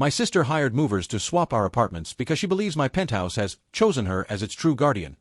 My sister hired movers to swap our apartments because she believes my penthouse has chosen her as its true guardian.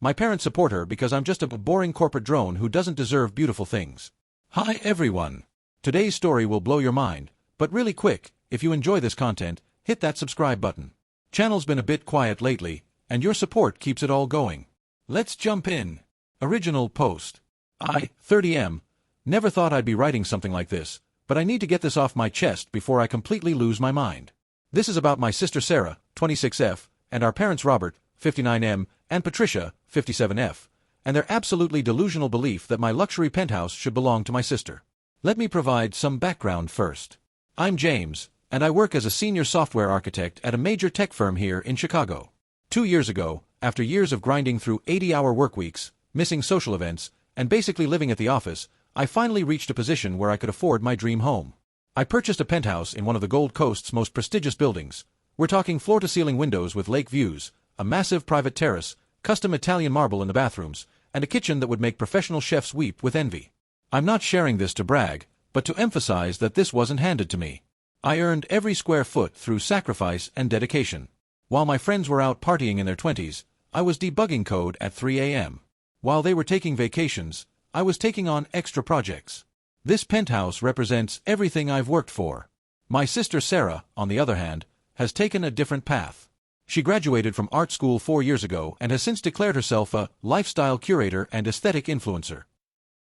My parents support her because I'm just a boring corporate drone who doesn't deserve beautiful things. Hi everyone! Today's story will blow your mind, but really quick, if you enjoy this content, hit that subscribe button. Channel's been a bit quiet lately, and your support keeps it all going. Let's jump in. Original post. 30M. Never thought I'd be writing something like this, but I need to get this off my chest before I completely lose my mind. This is about my sister Sarah, 26F, and our parents Robert, 59M, and Patricia, 57F, and their absolutely delusional belief that my luxury penthouse should belong to my sister. Let me provide some background first. I'm James, and I work as a senior software architect at a major tech firm here in Chicago. 2 years ago, after years of grinding through 80-hour work weeks, missing social events, and basically living at the office, I finally reached a position where I could afford my dream home. I purchased a penthouse in one of the Gold Coast's most prestigious buildings. We're talking floor-to-ceiling windows with lake views, a massive private terrace, custom Italian marble in the bathrooms, and a kitchen that would make professional chefs weep with envy. I'm not sharing this to brag, but to emphasize that this wasn't handed to me. I earned every square foot through sacrifice and dedication. While my friends were out partying in their 20s, I was debugging code at 3 a.m. While they were taking vacations, I was taking on extra projects. This penthouse represents everything I've worked for. My sister Sarah, on the other hand, has taken a different path. She graduated from art school 4 years ago and has since declared herself a lifestyle curator and aesthetic influencer.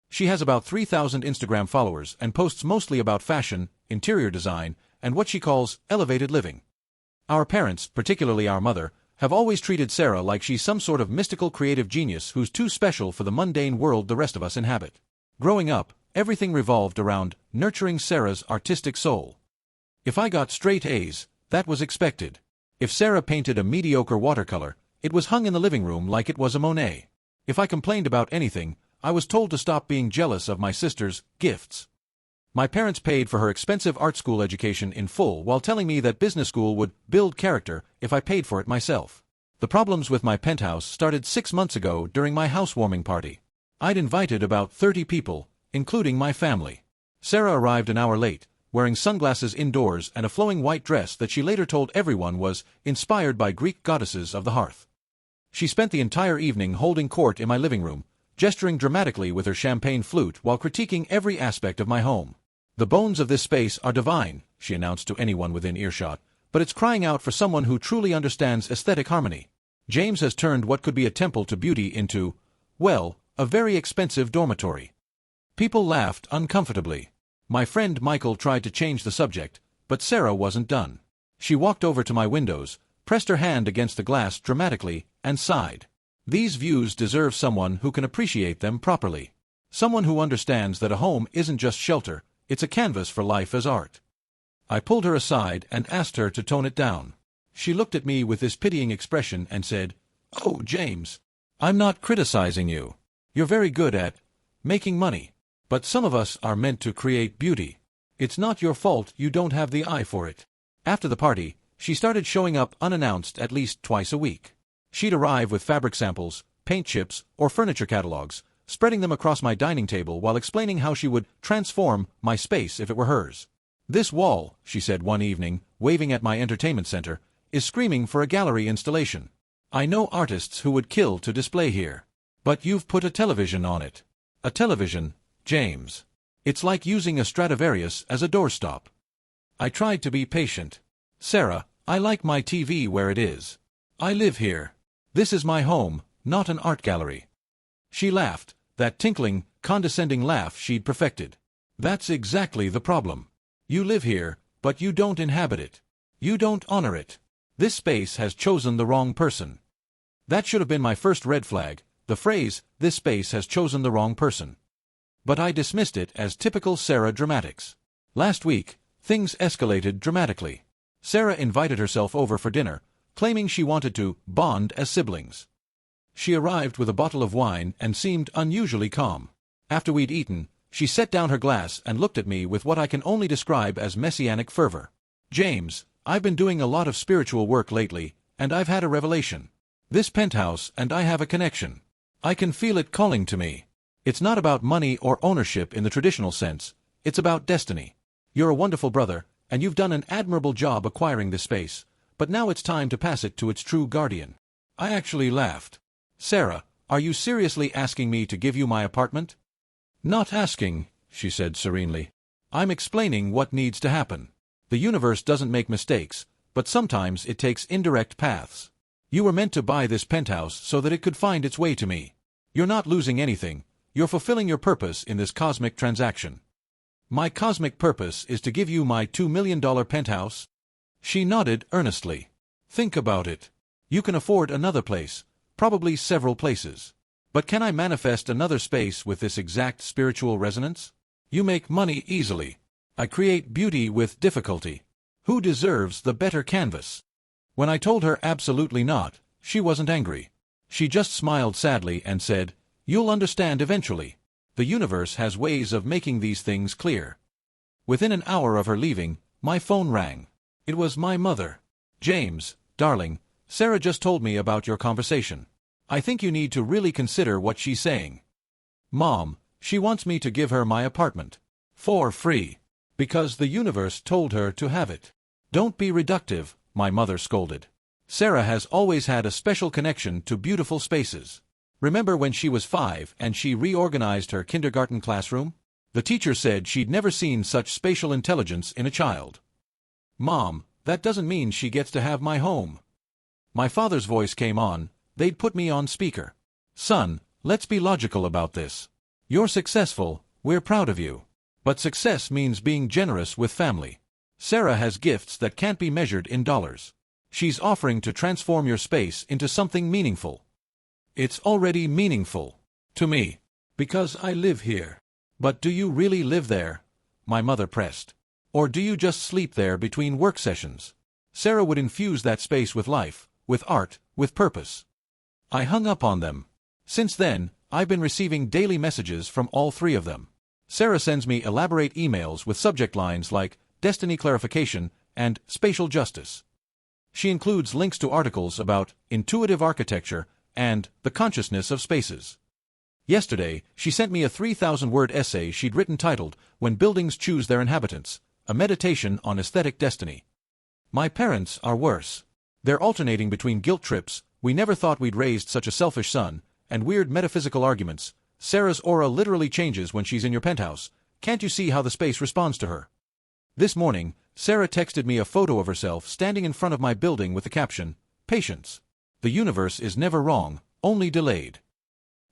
She has about 3,000 Instagram followers and posts mostly about fashion, interior design, and what she calls elevated living. Our parents, particularly our mother, have always treated Sarah like she's some sort of mystical creative genius who's too special for the mundane world the rest of us inhabit. Growing up, everything revolved around nurturing Sarah's artistic soul. If I got straight A's, that was expected. If Sarah painted a mediocre watercolor, it was hung in the living room like it was a Monet. If I complained about anything, I was told to stop being jealous of my sister's gifts. My parents paid for her expensive art school education in full while telling me that business school would build character if I paid for it myself. The problems with my penthouse started 6 months ago during my housewarming party. I'd invited about 30 people, including my family. Sarah arrived an hour late, wearing sunglasses indoors and a flowing white dress that she later told everyone was inspired by Greek goddesses of the hearth. She spent the entire evening holding court in my living room, gesturing dramatically with her champagne flute while critiquing every aspect of my home. "The bones of this space are divine," she announced to anyone within earshot, "but it's crying out for someone who truly understands aesthetic harmony. James has turned what could be a temple to beauty into, well, a very expensive dormitory." People laughed uncomfortably. My friend Michael tried to change the subject, but Sarah wasn't done. She walked over to my windows, pressed her hand against the glass dramatically, and sighed. "These views deserve someone who can appreciate them properly. Someone who understands that a home isn't just shelter, it's a canvas for life as art." I pulled her aside and asked her to tone it down. She looked at me with this pitying expression and said, "Oh, James, I'm not criticizing you. You're very good at making money. But some of us are meant to create beauty. It's not your fault you don't have the eye for it." After the party, she started showing up unannounced at least twice a week. She'd arrive with fabric samples, paint chips, or furniture catalogs, spreading them across my dining table while explaining how she would transform my space if it were hers. "This wall," she said one evening, waving at my entertainment center, "is screaming for a gallery installation. I know artists who would kill to display here. But you've put a television on it." "A television, James. It's like using a Stradivarius as a doorstop." I tried to be patient. "Sarah, I like my TV where it is. I live here. This is my home, not an art gallery." She laughed, that tinkling, condescending laugh she'd perfected. "That's exactly the problem. You live here, but you don't inhabit it. You don't honor it. This space has chosen the wrong person." That should have been my first red flag, the phrase, "this space has chosen the wrong person." But I dismissed it as typical Sarah dramatics. Last week, things escalated dramatically. Sarah invited herself over for dinner, claiming she wanted to bond as siblings. She arrived with a bottle of wine and seemed unusually calm. After we'd eaten, she set down her glass and looked at me with what I can only describe as messianic fervor. "James, I've been doing a lot of spiritual work lately, and I've had a revelation. This penthouse and I have a connection. I can feel it calling to me. It's not about money or ownership in the traditional sense, it's about destiny. You're a wonderful brother, and you've done an admirable job acquiring this space, but now it's time to pass it to its true guardian. I actually laughed. Sarah, are you seriously asking me to give you my apartment? Not asking, she said serenely. I'm explaining what needs to happen. The universe doesn't make mistakes, but sometimes it takes indirect paths. You were meant to buy this penthouse so that it could find its way to me. You're not losing anything, you're fulfilling your purpose in this cosmic transaction. My cosmic purpose is to give you my $2 million penthouse? She nodded earnestly. Think about it. You can afford another place, probably several places. But can I manifest another space with this exact spiritual resonance? You make money easily. I create beauty with difficulty. Who deserves the better canvas? When I told her absolutely not, she wasn't angry. She just smiled sadly and said, "You'll understand eventually. The universe has ways of making these things clear." Within an hour of her leaving, my phone rang. It was my mother. "James, darling, Sarah just told me about your conversation. I think you need to really consider what she's saying." "Mom, she wants me to give her my apartment. For free. Because the universe told her to have it." "Don't be reductive," my mother scolded. "Sarah has always had a special connection to beautiful spaces. Remember when she was 5 and she reorganized her kindergarten classroom? The teacher said she'd never seen such spatial intelligence in a child." "Mom, that doesn't mean she gets to have my home." My father's voice came on. They'd put me on speaker. "Son, let's be logical about this. You're successful, we're proud of you. But success means being generous with family. Sarah has gifts that can't be measured in dollars. She's offering to transform your space into something meaningful." "It's already meaningful. To me. Because I live here." "But do you really live there?" my mother pressed. "Or do you just sleep there between work sessions? Sarah would infuse that space with life, with art, with purpose." I hung up on them. Since then, I've been receiving daily messages from all three of them. Sarah sends me elaborate emails with subject lines like destiny clarification and spatial justice. She includes links to articles about intuitive architecture and the consciousness of spaces. Yesterday, she sent me a 3,000-word essay she'd written titled "When Buildings Choose Their Inhabitants, a Meditation on Aesthetic Destiny." My parents are worse. They're alternating between guilt trips, "We never thought we'd raised such a selfish son," and weird metaphysical arguments. "Sarah's aura literally changes when she's in your penthouse. Can't you see how the space responds to her?" This morning, Sarah texted me a photo of herself standing in front of my building with the caption, "Patience. The universe is never wrong, only delayed."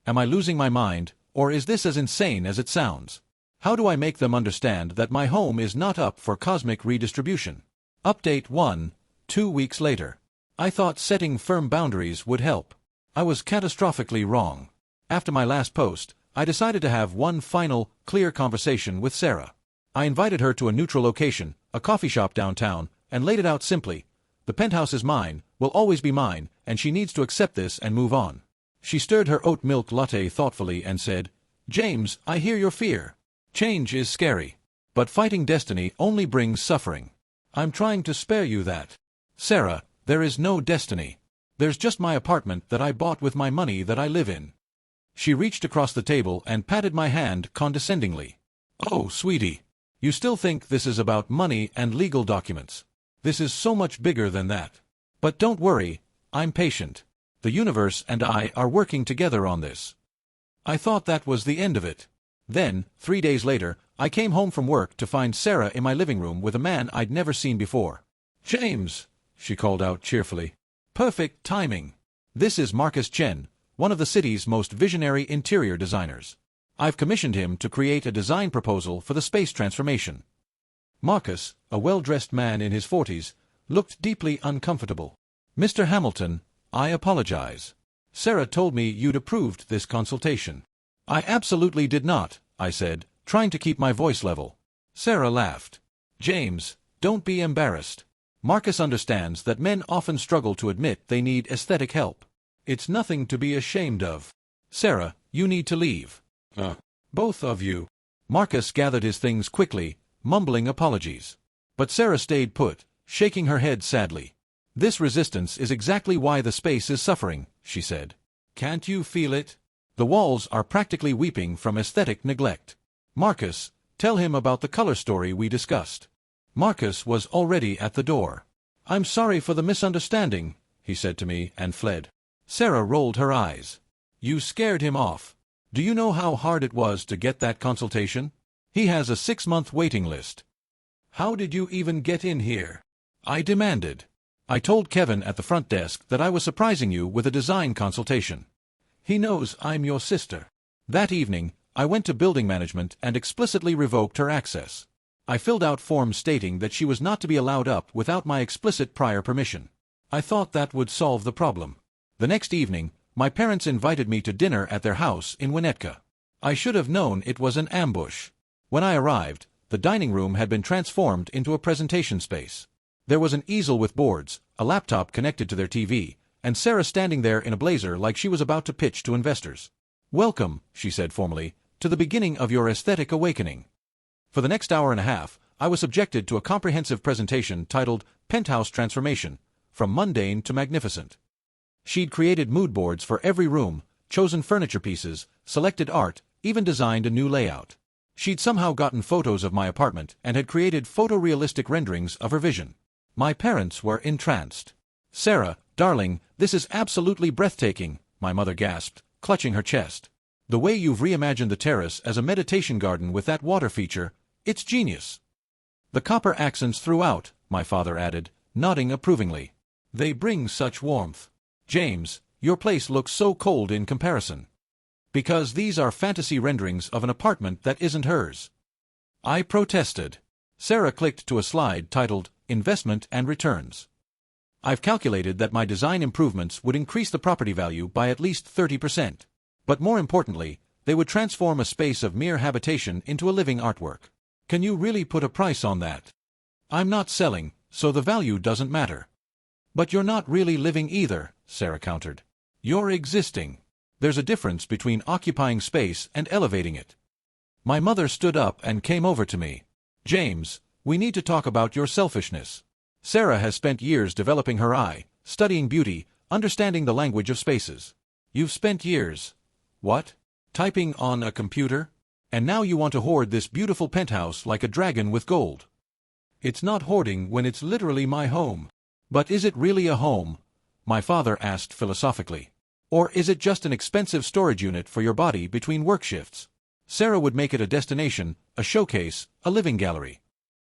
Am I losing my mind, or is this as insane as it sounds? How do I make them understand that my home is not up for cosmic redistribution? Update 1, 2 weeks later. I thought setting firm boundaries would help. I was catastrophically wrong. After my last post, I decided to have one final, clear conversation with Sarah. I invited her to a neutral location, a coffee shop downtown, and laid it out simply. The penthouse is mine, will always be mine, and she needs to accept this and move on. She stirred her oat milk latte thoughtfully and said, "James, I hear your fear. Change is scary. But fighting destiny only brings suffering. I'm trying to spare you that. Sarah, there is no destiny. There's just my apartment that I bought with my money that I live in." She reached across the table and patted my hand condescendingly. "Oh, sweetie. You still think this is about money and legal documents. This is so much bigger than that. But don't worry, I'm patient. The universe and I are working together on this." I thought that was the end of it. Then, 3 days later, I came home from work to find Sarah in my living room with a man I'd never seen before. "James," she called out cheerfully. "Perfect timing. This is Marcus Chen, one of the city's most visionary interior designers. I've commissioned him to create a design proposal for the space transformation." Marcus, a well-dressed man in his 40s, looked deeply uncomfortable. "Mr. Hamilton, I apologize. Sarah told me you'd approved this consultation." "I absolutely did not," I said, trying to keep my voice level. Sarah laughed. "James, don't be embarrassed. Marcus understands that men often struggle to admit they need aesthetic help. It's nothing to be ashamed of. Sarah, you need to leave." Both of you." Marcus gathered his things quickly, mumbling apologies. But Sarah stayed put, shaking her head sadly. "This resistance is exactly why the space is suffering," she said. "Can't you feel it? The walls are practically weeping from aesthetic neglect. Marcus, tell him about the color story we discussed." Marcus was already at the door. "I'm sorry for the misunderstanding," he said to me, and fled. Sarah rolled her eyes. "You scared him off. Do you know how hard it was to get that consultation? He has a 6-month waiting list." "How did you even get in here?" I demanded. "I told Kevin at the front desk that I was surprising you with a design consultation. He knows I'm your sister." That evening, I went to building management and explicitly revoked her access. I filled out forms stating that she was not to be allowed up without my explicit prior permission. I thought that would solve the problem. The next evening, my parents invited me to dinner at their house in Winnetka. I should have known it was an ambush. When I arrived, the dining room had been transformed into a presentation space. There was an easel with boards, a laptop connected to their TV, and Sarah standing there in a blazer like she was about to pitch to investors. "Welcome," she said formally, "to the beginning of your aesthetic awakening." For the next hour and a half, I was subjected to a comprehensive presentation titled Penthouse Transformation, From Mundane to Magnificent. She'd created mood boards for every room, chosen furniture pieces, selected art, even designed a new layout. She'd somehow gotten photos of my apartment and had created photorealistic renderings of her vision. My parents were entranced. "Sarah, darling, this is absolutely breathtaking," my mother gasped, clutching her chest. "The way you've reimagined the terrace as a meditation garden with that water feature, it's genius." "The copper accents throughout," my father added, nodding approvingly. "They bring such warmth. James, your place looks so cold in comparison." "Because these are fantasy renderings of an apartment that isn't hers," I protested. Sarah clicked to a slide titled Investment and Returns. "I've calculated that my design improvements would increase the property value by at least 30%. But more importantly, they would transform a space of mere habitation into a living artwork. Can you really put a price on that?" "I'm not selling, so the value doesn't matter." "But you're not really living either," Sarah countered. "You're existing. There's a difference between occupying space and elevating it." My mother stood up and came over to me. "James, we need to talk about your selfishness. Sarah has spent years developing her eye, studying beauty, understanding the language of spaces. You've spent years, what? Typing on a computer? And now you want to hoard this beautiful penthouse like a dragon with gold. It's not hoarding when it's literally my home." "But is it really a home?" my father asked philosophically. "Or is it just an expensive storage unit for your body between work shifts?" Sarah would make it a destination, a showcase, a living gallery.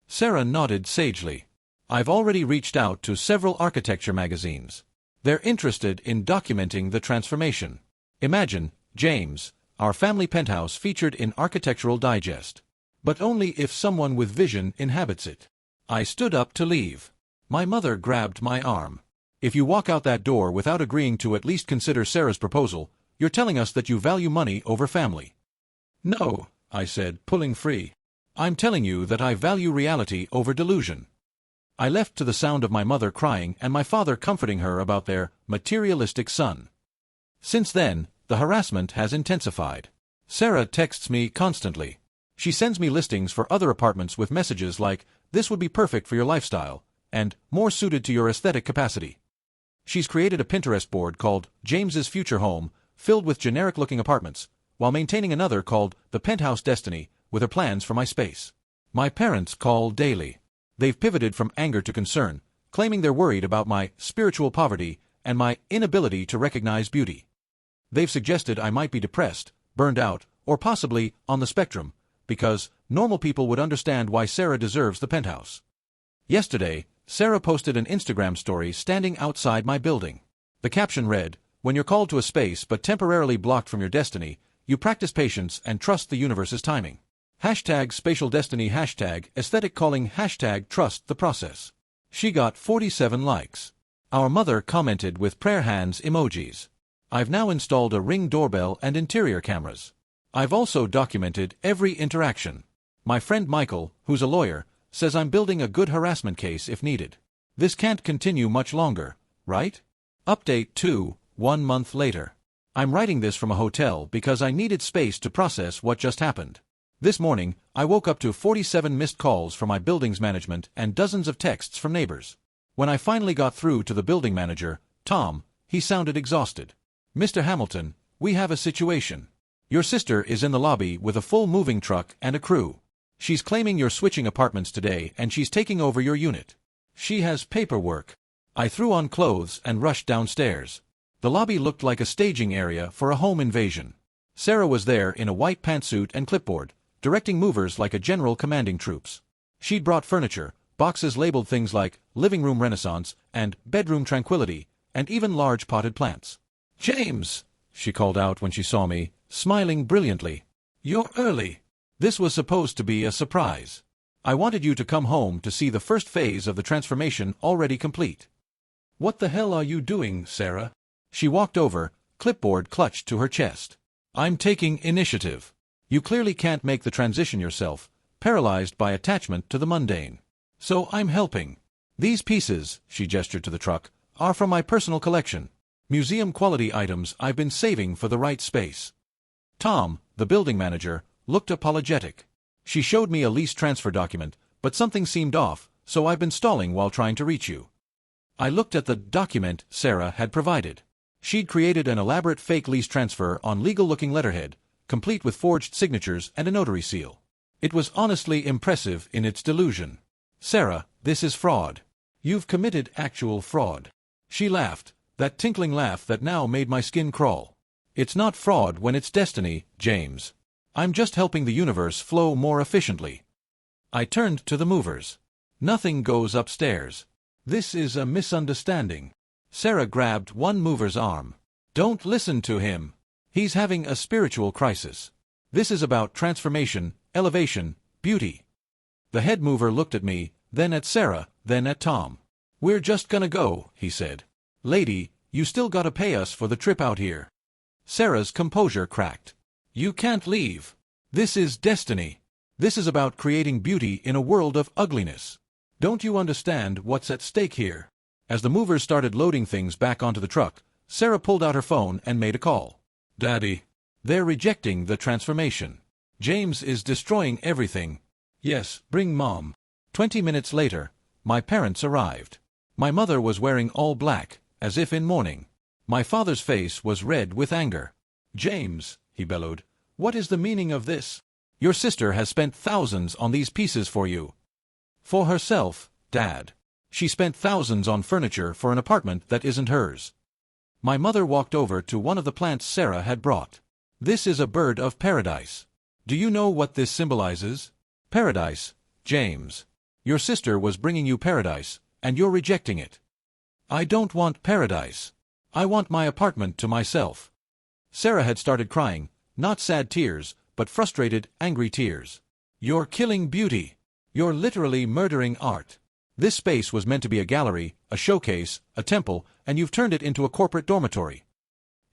Sarah nodded sagely. "I've already reached out to several architecture magazines. They're interested in documenting the transformation. Imagine, James, our family penthouse featured in Architectural Digest. But only if someone with vision inhabits it." I stood up to leave. My mother grabbed my arm. "If you walk out that door without agreeing to at least consider Sarah's proposal, you're telling us that you value money over family." "No," I said, pulling free. "I'm telling you that I value reality over delusion." I left to the sound of my mother crying and my father comforting her about their materialistic son. Since then, the harassment has intensified. Sarah texts me constantly. She sends me listings for other apartments with messages like, "This would be perfect for your lifestyle," and "more suited to your aesthetic capacity." She's created a Pinterest board called James's Future Home, filled with generic-looking apartments, while maintaining another called The Penthouse Destiny, with her plans for my space. My parents call daily. They've pivoted from anger to concern, claiming they're worried about my spiritual poverty and my inability to recognize beauty. They've suggested I might be depressed, burned out, or possibly on the spectrum, because normal people would understand why Sarah deserves the penthouse. Yesterday, Sarah posted an Instagram story standing outside my building. The caption read, "When you're called to a space but temporarily blocked from your destiny, you practice patience and trust the universe's timing. Hashtag spatial destiny, hashtag aesthetic calling, hashtag trust the process." She got 47 likes. Our mother commented with prayer hands emojis. I've now installed a Ring doorbell and interior cameras. I've also documented every interaction. My friend Michael, who's a lawyer, says I'm building a good harassment case if needed. This can't continue much longer, right? Update 2, 1 month later. I'm writing this from a hotel because I needed space to process what just happened. This morning, I woke up to 47 missed calls from my building's management and dozens of texts from neighbors. When I finally got through to the building manager, Tom, he sounded exhausted. "Mr. Hamilton, we have a situation. Your sister is in the lobby with a full moving truck and a crew. She's claiming you're switching apartments today and she's taking over your unit. She has paperwork. I threw on clothes and rushed downstairs. The lobby looked like a staging area for a home invasion. Sarah was there in a white pantsuit and clipboard, directing movers like a general commanding troops. She'd brought furniture, boxes labeled things like living room renaissance and bedroom tranquility, and even large potted plants. "James," she called out when she saw me, smiling brilliantly. "You're early." This was supposed to be a surprise. I wanted you to come home to see the first phase of the transformation already complete. "What the hell are you doing, Sarah?" She walked over, clipboard clutched to her chest. "I'm taking initiative. You clearly can't make the transition yourself, paralyzed by attachment to the mundane. So I'm helping. These pieces," she gestured to the truck, "are from my personal collection. Museum-quality items I've been saving for the right space." Tom, the building manager, looked apologetic. "She showed me a lease transfer document, but something seemed off, so I've been stalling while trying to reach you." I looked at the document Sarah had provided. She'd created an elaborate fake lease transfer on legal-looking letterhead, complete with forged signatures and a notary seal. It was honestly impressive in its delusion. "Sarah, this is fraud. You've committed actual fraud." She laughed, that tinkling laugh that now made my skin crawl. "It's not fraud when it's destiny, James. I'm just helping the universe flow more efficiently." I turned to the movers. "Nothing goes upstairs. This is a misunderstanding." Sarah grabbed one mover's arm. "Don't listen to him. He's having a spiritual crisis. This is about transformation, elevation, beauty." The head mover looked at me, then at Sarah, then at Tom. "We're just gonna go," he said. "Lady, you still gotta pay us for the trip out here." Sarah's composure cracked. "You can't leave. This is destiny. This is about creating beauty in a world of ugliness. Don't you understand what's at stake here?" As the movers started loading things back onto the truck, Sarah pulled out her phone and made a call. "Daddy. They're rejecting the transformation. James is destroying everything." "Yes, bring Mom." 20 minutes later, my parents arrived. My mother was wearing all black, as if in mourning. My father's face was red with anger. "James," he bellowed, "what is the meaning of this? Your sister has spent thousands on these pieces for you." "For herself, Dad. She spent thousands on furniture for an apartment that isn't hers." My mother walked over to one of the plants Sarah had brought. "This is a bird of paradise. Do you know what this symbolizes? Paradise, James. Your sister was bringing you paradise, and you're rejecting it." "I don't want paradise. I want my apartment to myself." Sarah had started crying, not sad tears, but frustrated, angry tears. "You're killing beauty. You're literally murdering art. This space was meant to be a gallery, a showcase, a temple, and you've turned it into a corporate dormitory."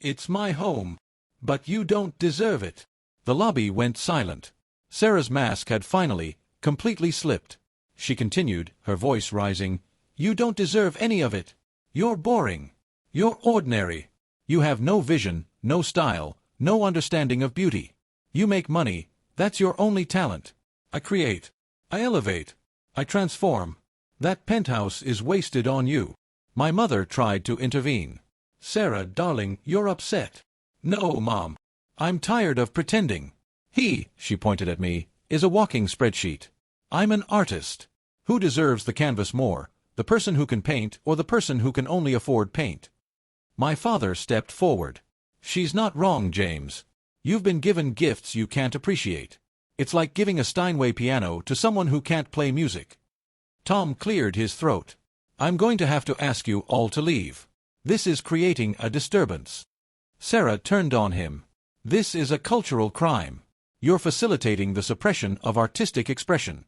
"It's my home. But you don't deserve it." The lobby went silent. Sarah's mask had finally, completely slipped. She continued, her voice rising, "You don't deserve any of it. You're boring. You're ordinary. You have no vision, no style, no understanding of beauty. You make money, that's your only talent. I create. I elevate. I transform. That penthouse is wasted on you." My mother tried to intervene. "Sarah, darling, you're upset." "No, Mom. I'm tired of pretending. He," she pointed at me, "is a walking spreadsheet. I'm an artist. Who deserves the canvas more, the person who can paint or the person who can only afford paint?" My father stepped forward. "She's not wrong, James. You've been given gifts you can't appreciate. It's like giving a Steinway piano to someone who can't play music." Tom cleared his throat. "I'm going to have to ask you all to leave. This is creating a disturbance." Sarah turned on him. "This is a cultural crime. You're facilitating the suppression of artistic expression."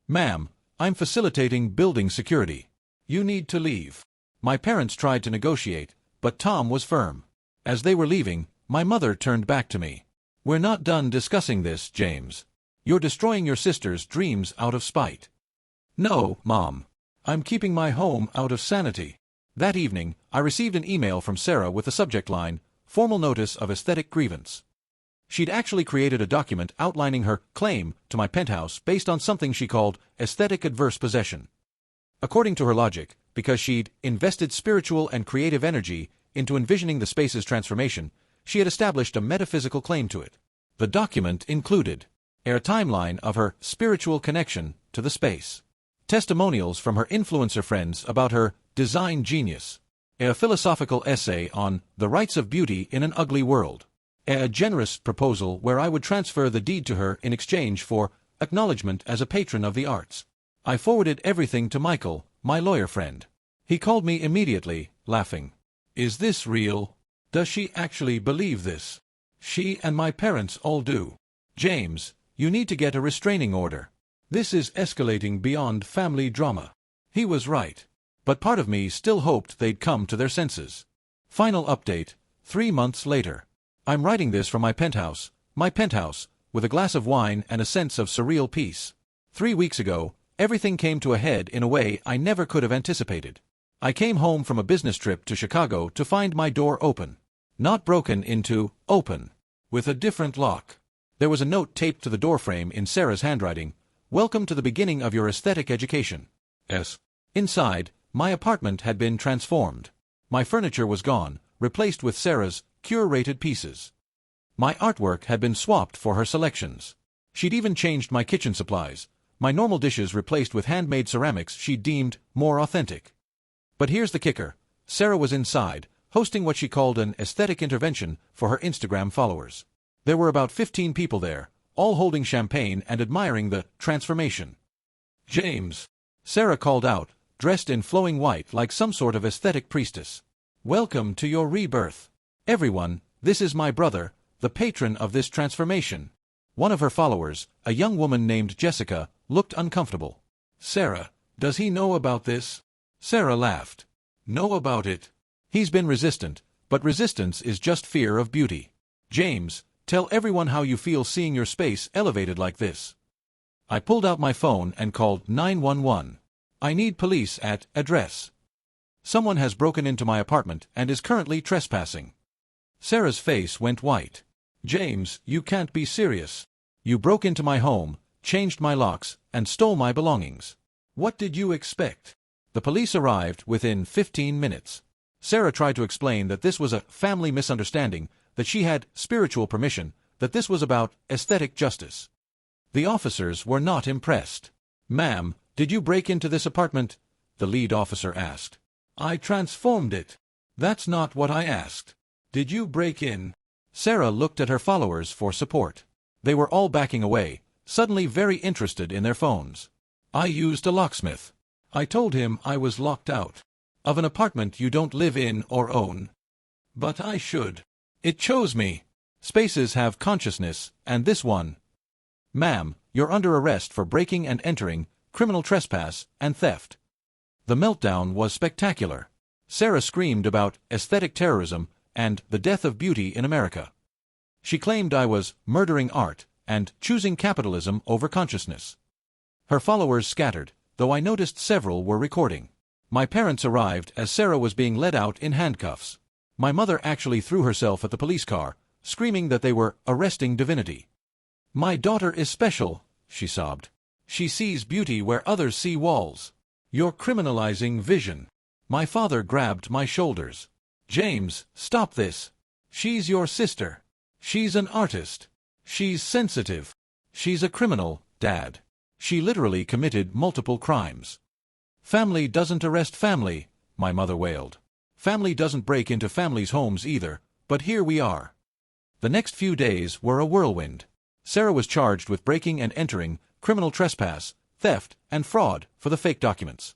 "Ma'am, I'm facilitating building security. You need to leave." My parents tried to negotiate, but Tom was firm. As they were leaving, my mother turned back to me. "We're not done discussing this, James. You're destroying your sister's dreams out of spite." "No, Mom. I'm keeping my home out of sanity." That evening, I received an email from Sarah with the subject line, "Formal Notice of Aesthetic Grievance." She'd actually created a document outlining her claim to my penthouse based on something she called aesthetic adverse possession. According to her logic, because she'd invested spiritual and creative energy into envisioning the space's transformation, she had established a metaphysical claim to it. The document included A timeline of her spiritual connection to the space. Testimonials from her influencer friends about her design genius. A philosophical essay on the rights of beauty in an ugly world. A generous proposal where I would transfer the deed to her in exchange for acknowledgement as a patron of the arts. I forwarded everything to Michael, my lawyer friend. He called me immediately, laughing. Is this real? Does she actually believe this? She and my parents all do. James, you need to get a restraining order. This is escalating beyond family drama. He was right. But part of me still hoped they'd come to their senses. Final update, 3 months later. I'm writing this from my penthouse, with a glass of wine and a sense of surreal peace. 3 weeks ago, everything came to a head in a way I never could have anticipated. I came home from a business trip to Chicago to find my door open. Not broken into, open. With a different lock. There was a note taped to the doorframe in Sarah's handwriting. Welcome to the beginning of your aesthetic education. S. Inside, my apartment had been transformed. My furniture was gone, replaced with Sarah's curated pieces. My artwork had been swapped for her selections. She'd even changed my kitchen supplies, my normal dishes replaced with handmade ceramics she deemed more authentic. But here's the kicker. Sarah was inside, hosting what she called an aesthetic intervention for her Instagram followers. There were about 15 people there, all holding champagne and admiring the transformation. James, Sarah called out, dressed in flowing white like some sort of aesthetic priestess. Welcome to your rebirth. Everyone, this is my brother, the patron of this transformation. One of her followers, a young woman named Jessica, looked uncomfortable. Sarah, does he know about this? Sarah laughed. Know about it? He's been resistant, but resistance is just fear of beauty. James, tell everyone how you feel seeing your space elevated like this. I pulled out my phone and called 911. I need police at address. Someone has broken into my apartment and is currently trespassing. Sarah's face went white. James, you can't be serious. You broke into my home, changed my locks, and stole my belongings. What did you expect? The police arrived within 15 minutes. Sarah tried to explain that this was a family misunderstanding, that she had spiritual permission, that this was about aesthetic justice. The officers were not impressed. Ma'am, did you break into this apartment? The lead officer asked. I transformed it. That's not what I asked. Did you break in? Sarah looked at her followers for support. They were all backing away, suddenly very interested in their phones. I used a locksmith. I told him I was locked out. Of an apartment you don't live in or own. But I should. It chose me. Spaces have consciousness, and this one. Ma'am, you're under arrest for breaking and entering, criminal trespass, and theft. The meltdown was spectacular. Sarah screamed about aesthetic terrorism and the death of beauty in America. She claimed I was murdering art and choosing capitalism over consciousness. Her followers scattered, though I noticed several were recording. My parents arrived as Sarah was being led out in handcuffs. My mother actually threw herself at the police car, screaming that they were arresting divinity. My daughter is special, she sobbed. She sees beauty where others see walls. You're criminalizing vision. My father grabbed my shoulders. James, stop this. She's your sister. She's an artist. She's sensitive. She's a criminal, Dad. She literally committed multiple crimes. Family doesn't arrest family, my mother wailed. Family doesn't break into families' homes either, but here we are. The next few days were a whirlwind. Sarah was charged with breaking and entering, criminal trespass, theft, and fraud for the fake documents.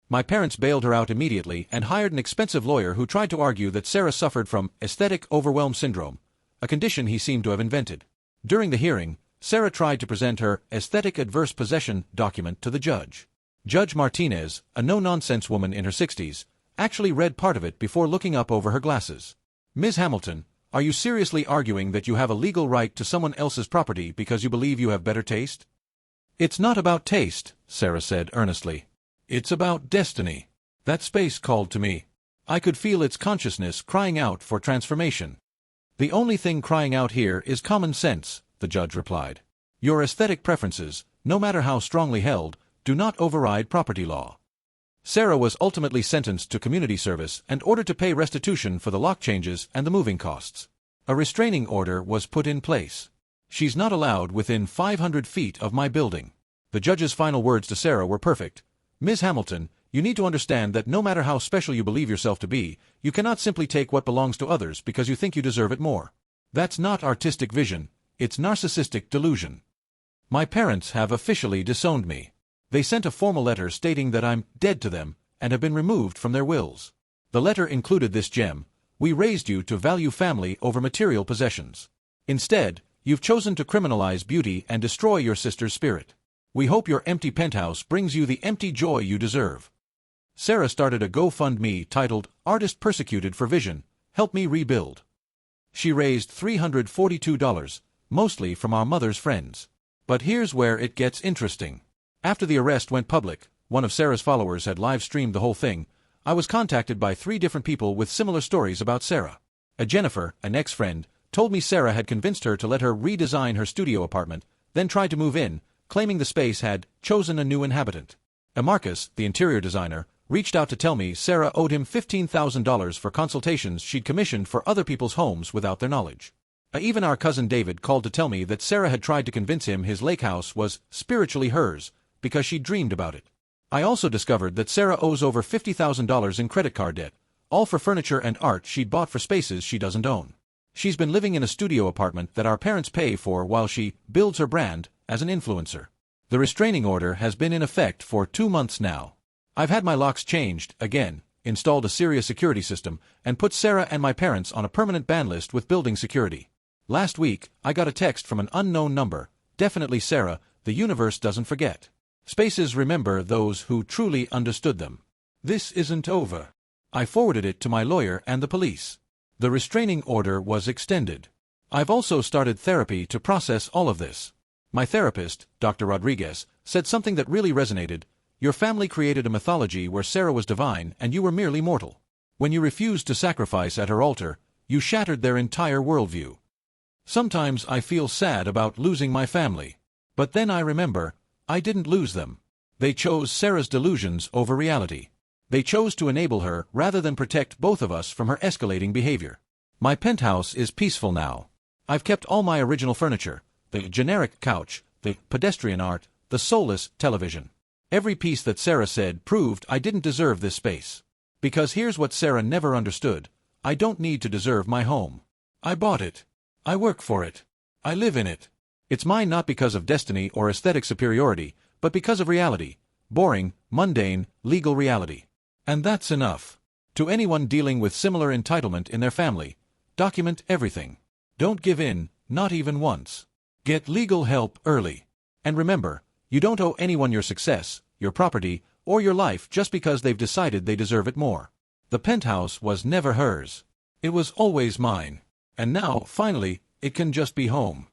My parents bailed her out immediately and hired an expensive lawyer who tried to argue that Sarah suffered from aesthetic overwhelm syndrome, a condition he seemed to have invented. During the hearing, Sarah tried to present her aesthetic adverse possession document to the judge. Judge Martinez, a no-nonsense woman in her 60s, actually read part of it before looking up over her glasses. Ms. Hamilton, are you seriously arguing that you have a legal right to someone else's property because you believe you have better taste? It's not about taste, Sarah said earnestly. It's about destiny. That space called to me. I could feel its consciousness crying out for transformation. The only thing crying out here is common sense, the judge replied. Your aesthetic preferences, no matter how strongly held, do not override property law. Sarah was ultimately sentenced to community service and ordered to pay restitution for the lock changes and the moving costs. A restraining order was put in place. She's not allowed within 500 feet of my building. The judge's final words to Sarah were perfect. Ms. Hamilton, you need to understand that no matter how special you believe yourself to be, you cannot simply take what belongs to others because you think you deserve it more. That's not artistic vision, it's narcissistic delusion. My parents have officially disowned me. They sent a formal letter stating that I'm dead to them and have been removed from their wills. The letter included this gem: we raised you to value family over material possessions. Instead, you've chosen to criminalize beauty and destroy your sister's spirit. We hope your empty penthouse brings you the empty joy you deserve. Sarah started a GoFundMe titled Artist Persecuted for Vision, Help Me Rebuild. She raised $342, mostly from our mother's friends. But here's where it gets interesting. After the arrest went public, one of Sarah's followers had live-streamed the whole thing. I was contacted by 3 different people with similar stories about Sarah. Jennifer, an ex-friend, told me Sarah had convinced her to let her redesign her studio apartment, then tried to move in, claiming the space had chosen a new inhabitant. Marcus, the interior designer, reached out to tell me Sarah owed him $15,000 for consultations she'd commissioned for other people's homes without their knowledge. Even our cousin David called to tell me that Sarah had tried to convince him his lake house was spiritually hers because she dreamed about it. I also discovered that Sarah owes over $50,000 in credit card debt, all for furniture and art she'd bought for spaces she doesn't own. She's been living in a studio apartment that our parents pay for while she builds her brand as an influencer. The restraining order has been in effect for 2 months now. I've had my locks changed again, installed a serious security system, and put Sarah and my parents on a permanent ban list with building security. Last week, I got a text from an unknown number. Definitely Sarah, the universe doesn't forget. Spaces remember those who truly understood them. This isn't over. I forwarded it to my lawyer and the police. The restraining order was extended. I've also started therapy to process all of this. My therapist, Dr. Rodriguez, said something that really resonated. Your family created a mythology where Sarah was divine and you were merely mortal. When you refused to sacrifice at her altar, you shattered their entire worldview. Sometimes I feel sad about losing my family. But then I remember, I didn't lose them. They chose Sarah's delusions over reality. They chose to enable her rather than protect both of us from her escalating behavior. My penthouse is peaceful now. I've kept all my original furniture, the generic couch, the pedestrian art, the soulless television. Every piece that Sarah said proved I didn't deserve this space. Because here's what Sarah never understood: I don't need to deserve my home. I bought it. I work for it. I live in it. It's mine not because of destiny or aesthetic superiority, but because of reality. Boring, mundane, legal reality. And that's enough. To anyone dealing with similar entitlement in their family, document everything. Don't give in, not even once. Get legal help early. And remember, you don't owe anyone your success, your property, or your life just because they've decided they deserve it more. The penthouse was never hers. It was always mine. And now, finally, it can just be home.